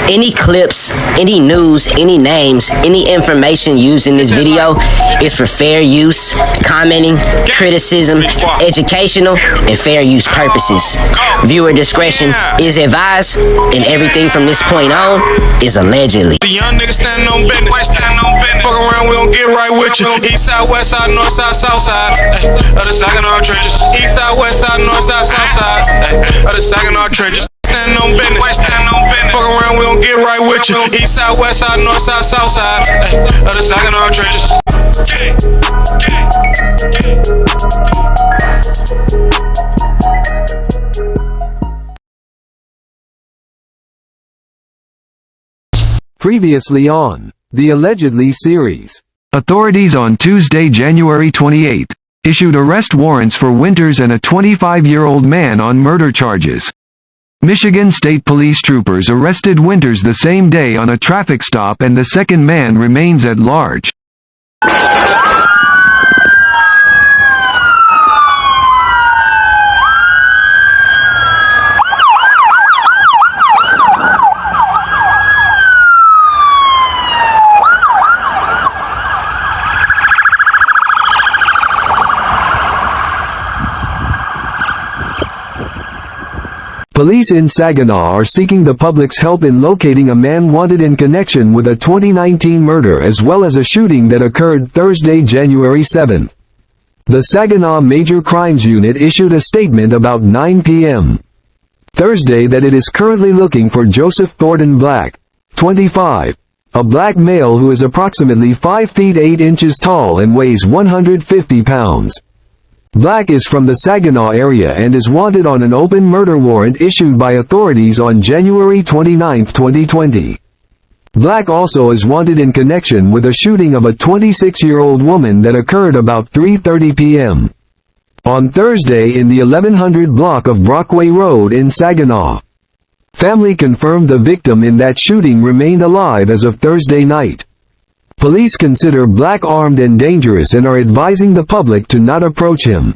Any clips, any news, any names, any information used in this video is for fair use, commenting, criticism, educational, and fair use purposes. Viewer discretion is advised, and everything from this point on is allegedly. The young niggas standing on business. Fuck around, we gon' get right with you. East side, west side, north side, south side. Other side in our trenches. East side, west side, north side, south side. Other side in our trenches. Standing on business. Fuck around, we gon' get right with you. East side, west side, north side, south side. Other side in our trenches. Previously on the Allegedly series. Authorities on Tuesday, January 28, issued arrest warrants for Winters and a 25-year-old man on murder charges. Michigan State Police troopers arrested Winters the same day on a traffic stop, and the second man remains at large. Police in Saginaw are seeking the public's help in locating a man wanted in connection with a 2019 murder as well as a shooting that occurred Thursday, January 7. The Saginaw Major Crimes Unit issued a statement about 9 p.m. Thursday that it is currently looking for Joseph Thornton Black, 25, a black male who is approximately 5 feet 8 inches tall and weighs 150 pounds. Black is from the Saginaw area and is wanted on an open murder warrant issued by authorities on January 29, 2020. Black also is wanted in connection with a shooting of a 26-year-old woman that occurred about 3:30 p.m. on Thursday in the 1100 block of Brockway Road in Saginaw. Family confirmed the victim in that shooting remained alive as of Thursday night. Police consider Black armed and dangerous and are advising the public to not approach him.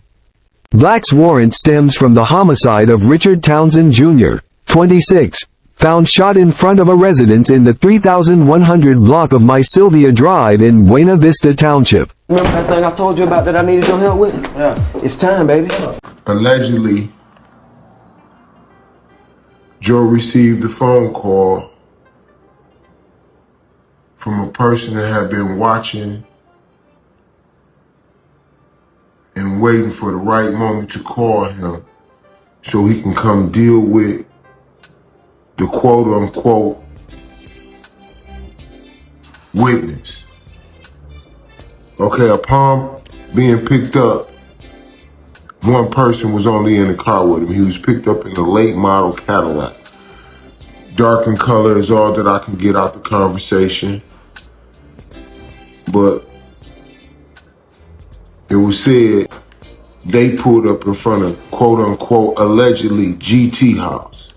Black's warrant stems from the homicide of Richard Townsend Jr., 26, found shot in front of a residence in the 3100 block of My Sylvia Drive in Buena Vista Township. Remember that thing I told you about that I needed your help with? Yeah. It's time, baby. Allegedly, Joe received a phone call from a person that had been watching and waiting for the right moment to call him so he can come deal with the quote-unquote witness. Okay, upon being picked up, one person was only in the car with him. He was picked up in a late model Cadillac. Dark in color is all that I can get out the conversation. But it was said they pulled up in front of quote-unquote allegedly GT house.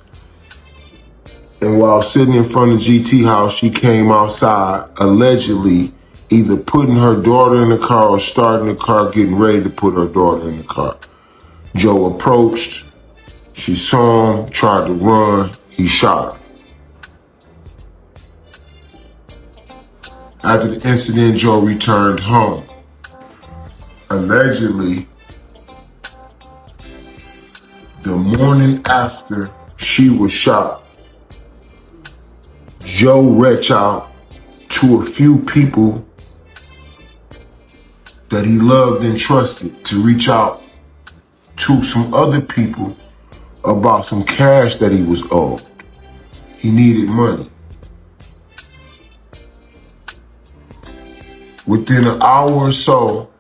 And while sitting in front of GT house, she came outside allegedly either putting her daughter in the car or starting the car, getting ready to put her daughter in the car. Joe approached, she saw him, tried to run, he shot her. After the incident, Joe returned home. Allegedly, the morning after she was shot, Joe reached out to a few people that he loved and trusted to reach out to some other people about some cash that he was owed. He needed money. Within an hour or so,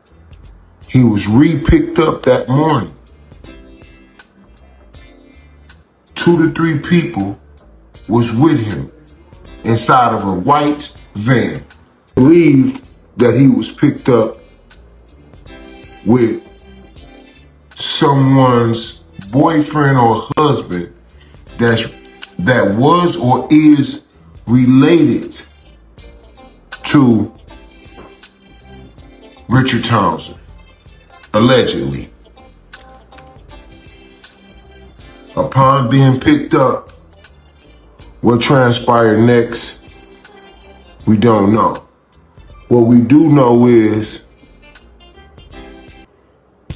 he was re-picked up that morning. 2 to 3 people was with him inside of a white van. Believed that he was picked up with someone's boyfriend or husband that was or is related to Richard Townsend, allegedly. Upon being picked up, What transpired next, we don't know. What we do know is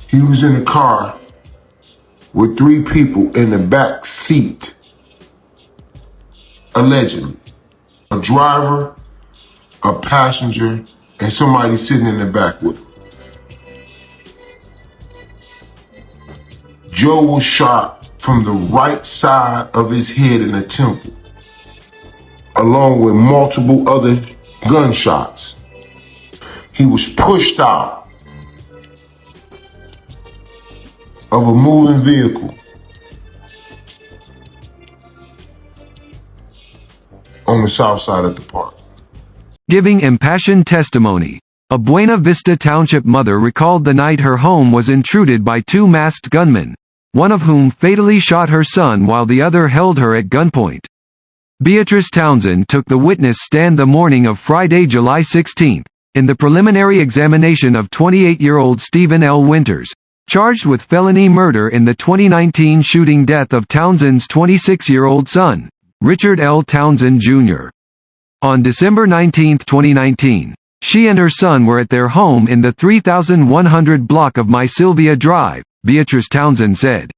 he was in the car with 3 people in the back seat, allegedly. A driver, a passenger, and somebody sitting in the back with him. Joe was shot from the right side of his head in the temple, along with multiple other gunshots. He was pushed out of a moving vehicle on the south side of the park. Giving impassioned testimony, a Buena Vista Township mother recalled the night her home was intruded by 2 masked gunmen, one of whom fatally shot her son while the other held her at gunpoint. Beatrice Townsend took the witness stand the morning of Friday, July 16, in the preliminary examination of 28-year-old Stephen L. Winters, charged with felony murder in the 2019 shooting death of Townsend's 26-year-old son, Richard L. Townsend, Jr. On December 19, 2019, she and her son were at their home in the 3100 block of My Sylvia Drive, Beatrice Townsend said.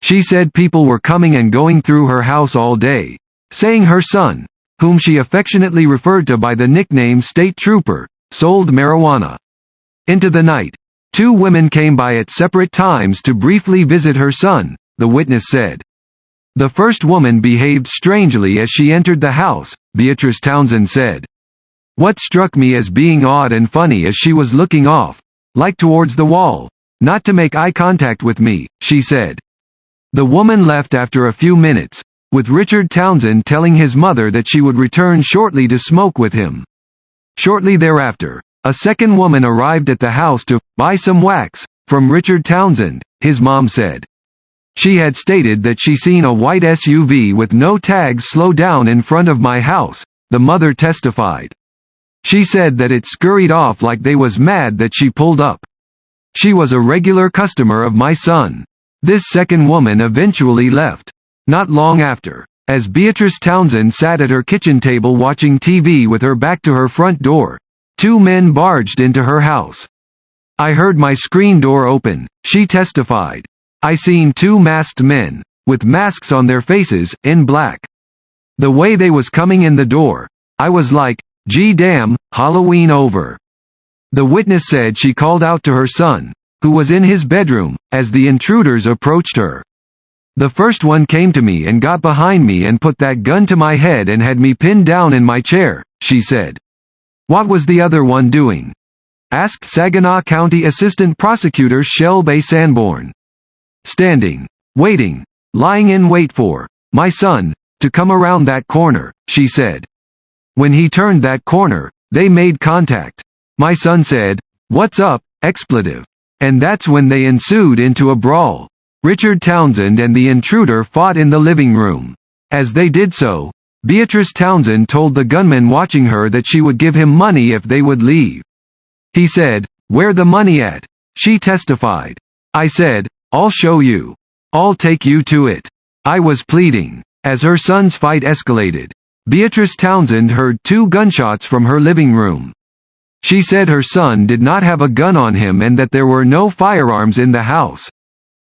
She said people were coming and going through her house all day, saying her son, whom she affectionately referred to by the nickname State Trooper, sold marijuana. Into the night, 2 women came by at separate times to briefly visit her son, the witness said. The first woman behaved strangely as she entered the house, Beatrice Townsend said. What struck me as being odd and funny as she was looking off, like towards the wall, not to make eye contact with me, she said. The woman left after a few minutes, with Richard Townsend telling his mother that she would return shortly to smoke with him. Shortly thereafter, a second woman arrived at the house to buy some wax from Richard Townsend, his mom said. She had stated that she seen a white SUV with no tags slow down in front of my house, the mother testified. She said that it scurried off like they was mad that she pulled up. She was a regular customer of my son. This second woman eventually left. Not long after, as Beatrice Townsend sat at her kitchen table watching TV with her back to her front door, 2 men barged into her house. I heard my screen door open, she testified. I seen 2 masked men, with masks on their faces, in black. The way they was coming in the door, I was like, gee damn, Halloween over. The witness said she called out to her son, who was in his bedroom, as the intruders approached her. The first one came to me and got behind me and put that gun to my head and had me pinned down in my chair, she said. What was the other one doing? Asked Saginaw County Assistant Prosecutor Shelby Sanborn. Standing, waiting, lying in wait for my son to come around that corner, she said. When he turned that corner, they made contact. My son said, "What's up?" expletive. And that's when they ensued into a brawl. Richard Townsend and the intruder fought in the living room. As they did so, Beatrice Townsend told the gunman watching her that she would give him money if they would leave. He said, "Where the money at?" She testified. I said, "I'll show you. I'll take you to it." I was pleading. As her son's fight escalated, Beatrice Townsend heard 2 gunshots from her living room. She said her son did not have a gun on him and that there were no firearms in the house.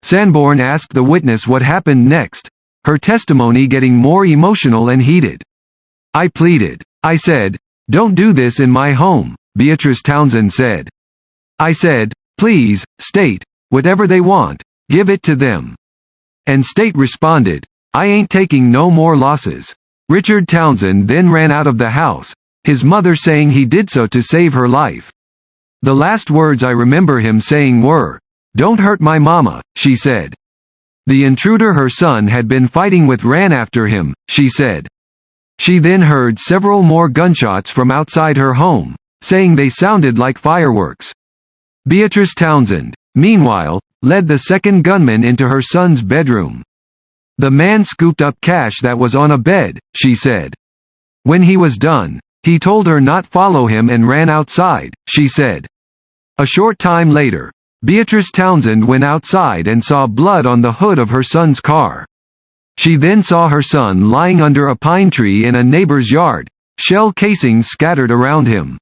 Sanborn asked the witness what happened next, her testimony getting more emotional and heated. I pleaded. I said, "Don't do this in my home," Beatrice Townsend said. I said, "Please, State, whatever they want, give it to them." And State responded, "I ain't taking no more losses." Richard Townsend then ran out of the house, his mother saying he did so to save her life. The last words I remember him saying were, "Don't hurt my mama," she said. The intruder her son had been fighting with ran after him, she said. She then heard several more gunshots from outside her home, saying they sounded like fireworks. Beatrice Townsend, meanwhile, led the second gunman into her son's bedroom. The man scooped up cash that was on a bed, she said. When he was done, he told her not follow him and ran outside, she said. A short time later, Beatrice Townsend went outside and saw blood on the hood of her son's car. She then saw her son lying under a pine tree in a neighbor's yard, shell casings scattered around him.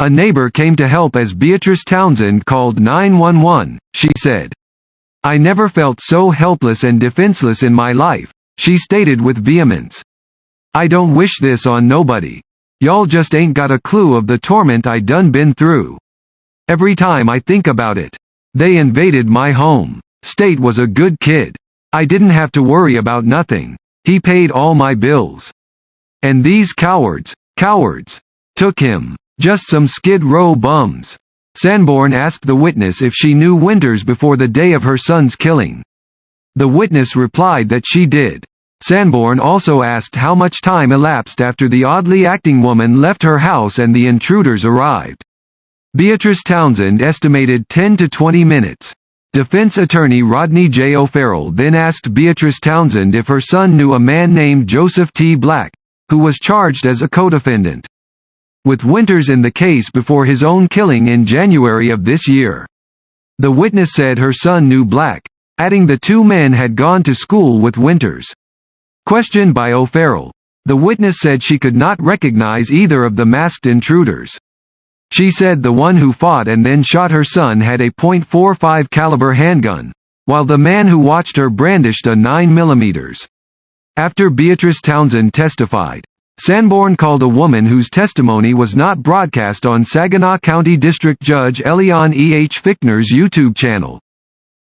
A neighbor came to help as Beatrice Townsend called 911, she said. "I never felt so helpless and defenseless in my life," she stated with vehemence. "I don't wish this on nobody. Y'all just ain't got a clue of the torment I done been through. Every time I think about it. They invaded my home. State was a good kid. I didn't have to worry about nothing. He paid all my bills. And these cowards, took him. Just some Skid Row bums." Sanborn asked the witness if she knew Winters before the day of her son's killing. The witness replied that she did. Sanborn also asked how much time elapsed after the oddly acting woman left her house and the intruders arrived. Beatrice Townsend estimated 10 to 20 minutes. Defense attorney Rodney J. O'Farrell then asked Beatrice Townsend if her son knew a man named Joseph T. Black, who was charged as a co-defendant with Winters in the case before his own killing in January of this year. The witness said her son knew Black, adding the two men had gone to school with Winters. Questioned by O'Farrell, the witness said she could not recognize either of the masked intruders. She said the one who fought and then shot her son had a .45 caliber handgun, while the man who watched her brandished a 9mm. After Beatrice Townsend testified, Sanborn called a woman whose testimony was not broadcast on Saginaw County District Judge Elion E. H. Fichtner's YouTube channel.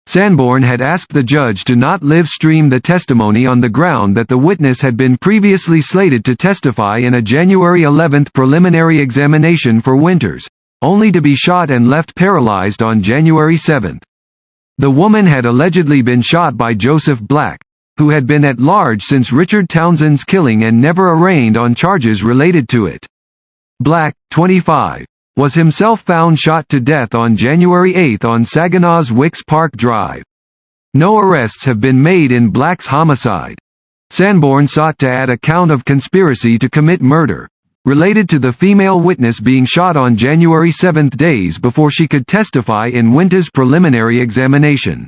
Sanborn had asked the judge to not live stream the testimony on the ground that the witness had been previously slated to testify in a January 11 preliminary examination for Winters, only to be shot and left paralyzed on January 7. The woman had allegedly been shot by Joseph Black, who had been at large since Richard Townsend's killing and never arraigned on charges related to it. Black, 25, was himself found shot to death on January 8 on Saginaw's Wicks Park Drive. No arrests have been made in Black's homicide. Sanborn sought to add a count of conspiracy to commit murder, related to the female witness being shot on January 7 days before she could testify in Winters' preliminary examination.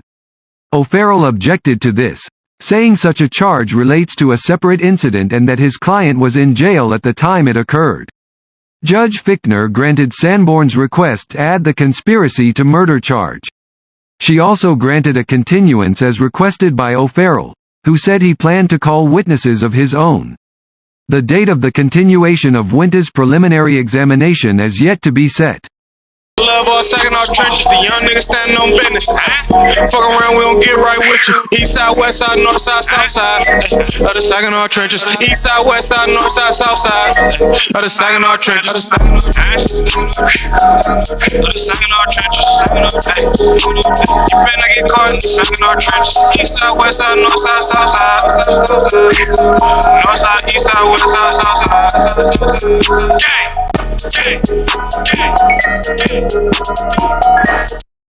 O'Farrell objected to this, saying such a charge relates to a separate incident and that his client was in jail at the time it occurred. Judge Fichtner granted Sanborn's request to add the conspiracy to murder charge. She also granted a continuance as requested by O'Farrell, who said he planned to call witnesses of his own. The date of the continuation of Winters' preliminary examination is yet to be set. Love all Saginaw trenches, the young niggas standing on business. Fuck around, we don't get right with you. East side, west side, north side, south side. Of the Saginaw trenches. East side, west side, north side, south side. Of the Saginaw trenches. Of the Saginaw trenches. You better not get caught in the Saginaw trenches. East side, west side, north side, south side. North side, east side, west side, south side. Gang! Gang! Gang! Gang!